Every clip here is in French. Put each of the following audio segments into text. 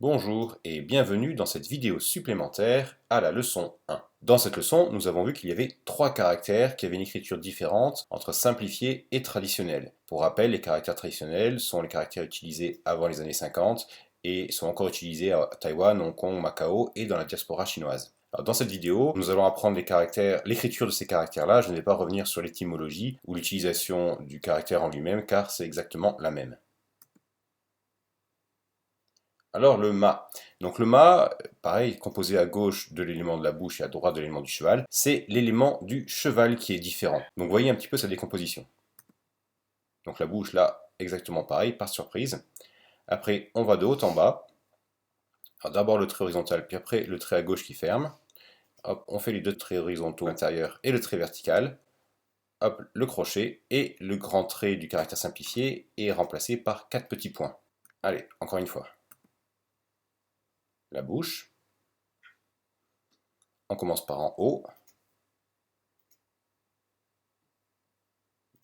Bonjour et bienvenue dans cette vidéo supplémentaire à la leçon 1. Dans cette leçon, nous avons vu qu'il y avait 3 caractères qui avaient une écriture différente entre simplifié et traditionnel. Pour rappel, les caractères traditionnels sont les caractères utilisés avant les années 50 et sont encore utilisés à Taïwan, Hong Kong, Macao et dans la diaspora chinoise. Alors, dans cette vidéo, nous allons apprendre l'écriture de ces caractères-là. Je ne vais pas revenir sur l'étymologie ou l'utilisation du caractère en lui-même car c'est exactement la même. Alors le mât. Donc le mât, pareil, composé à gauche de l'élément de la bouche et à droite de l'élément du cheval, c'est l'élément du cheval qui est différent. Donc vous voyez un petit peu sa décomposition. Donc la bouche là, exactement pareil, par surprise. Après, on va de haut en bas. Alors d'abord le trait horizontal, puis après le trait à gauche qui ferme. Hop, on fait les deux traits horizontaux intérieurs et le trait vertical. Hop, le crochet et le grand trait du caractère simplifié est remplacé par 4 petits points. Allez, encore une fois. La bouche. On commence par en haut.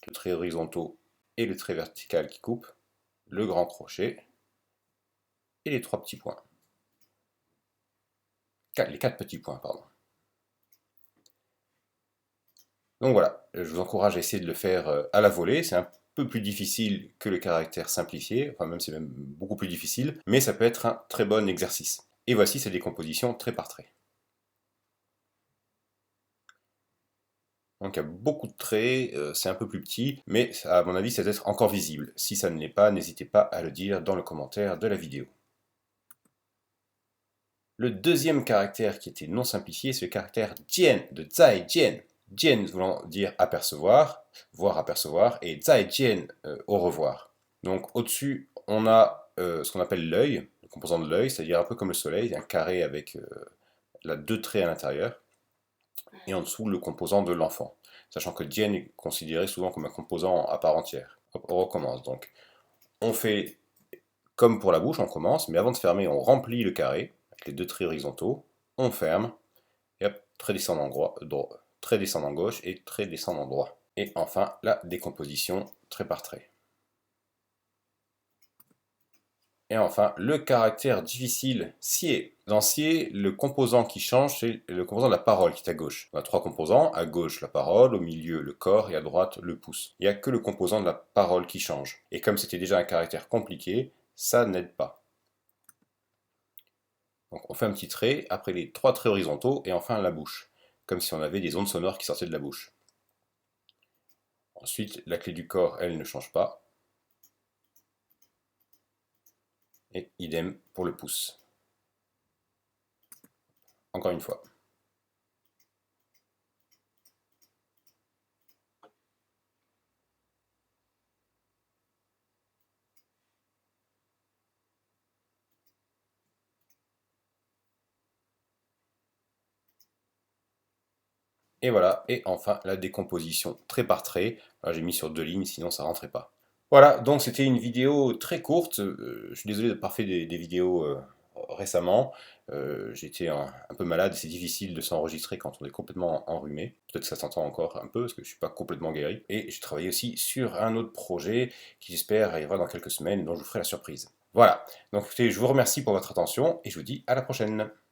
Le trait horizontaux et le trait vertical qui coupe, le grand crochet et les 3 petits points. Les 4 petits points, pardon. Donc voilà, je vous encourage à essayer de le faire à la volée. C'est un peu plus difficile que le caractère simplifié, enfin même c'est même beaucoup plus difficile, mais ça peut être un très bon exercice. Et voici ces décompositions trait par trait. Donc il y a beaucoup de traits, c'est un peu plus petit, mais à mon avis ça doit être encore visible. Si ça ne l'est pas, n'hésitez pas à le dire dans le commentaire de la vidéo. Le deuxième caractère qui était non simplifié, c'est le caractère jian de zai jian. Jian voulant dire apercevoir, voir apercevoir, et zai jian au revoir. Donc au-dessus, on a ce qu'on appelle l'œil, le composant de l'œil, c'est-à-dire un peu comme le soleil, un carré avec deux traits à l'intérieur, et en dessous le composant de l'enfant. Sachant que jian est considéré souvent comme un composant à part entière. Hop, on recommence donc. On fait comme pour la bouche, on commence, mais avant de fermer, on remplit le carré avec les deux traits horizontaux, on ferme, et hop, trait descendant trait descendant gauche et trait descendant droit. Et enfin, la décomposition trait par trait. Et enfin, le caractère difficile, sié. Dans sié, le composant qui change, c'est le composant de la parole qui est à gauche. On a 3 composants, à gauche la parole, au milieu le corps et à droite le pouce. Il n'y a que le composant de la parole qui change. Et comme c'était déjà un caractère compliqué, ça n'aide pas. Donc on fait un petit trait, après les 3 traits horizontaux, et enfin la bouche, comme si on avait des ondes sonores qui sortaient de la bouche. Ensuite, la clé du corps, elle ne change pas. Et idem pour le pouce. Encore une fois. Et voilà, et enfin la décomposition trait par trait. J'ai mis sur 2 lignes, sinon ça rentrait pas. Voilà, donc c'était une vidéo très courte. Je suis désolé de ne pas faire des vidéos récemment. J'étais un peu malade, c'est difficile de s'enregistrer quand on est complètement enrhumé. Peut-être que ça s'entend encore un peu, parce que je ne suis pas complètement guéri. Et j'ai travaillé aussi sur un autre projet qui j'espère arrivera dans quelques semaines, dont je vous ferai la surprise. Voilà, donc écoutez, je vous remercie pour votre attention et je vous dis à la prochaine.